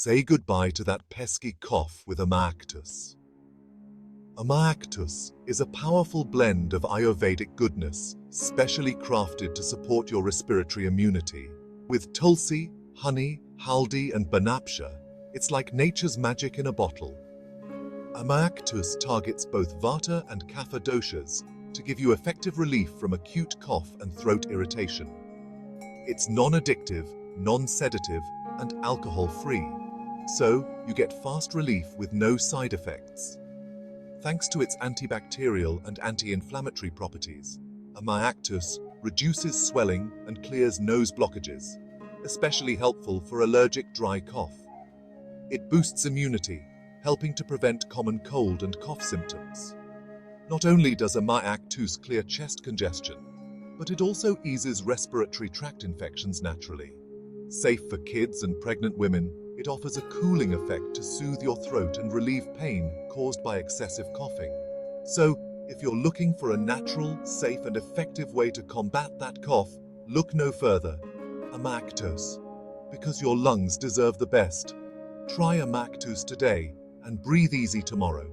Say goodbye to that pesky cough with AMAACTUS. AMAACTUS is a powerful blend of Ayurvedic goodness, specially crafted to support your respiratory immunity. With tulsi, honey, haldi and banapsha, it's like nature's magic in a bottle. AMAACTUS targets both vata and kapha doshas to give you effective relief from acute cough and throat irritation. It's non-addictive, non-sedative and alcohol-free, so you get fast relief with no side effects. Thanks to its antibacterial and anti-inflammatory properties, AMAACTUS reduces swelling and clears nose blockages, especially helpful for allergic dry cough. It boosts immunity, helping to prevent common cold and cough symptoms. Not only does AMAACTUS clear chest congestion, but it also eases respiratory tract infections naturally. Safe for kids and pregnant women, it offers a cooling effect to soothe your throat and relieve pain caused by excessive coughing. So, if you're looking for a natural, safe and effective way to combat that cough, look no further. AMAACTUS. Because your lungs deserve the best. Try AMAACTUS today and breathe easy tomorrow.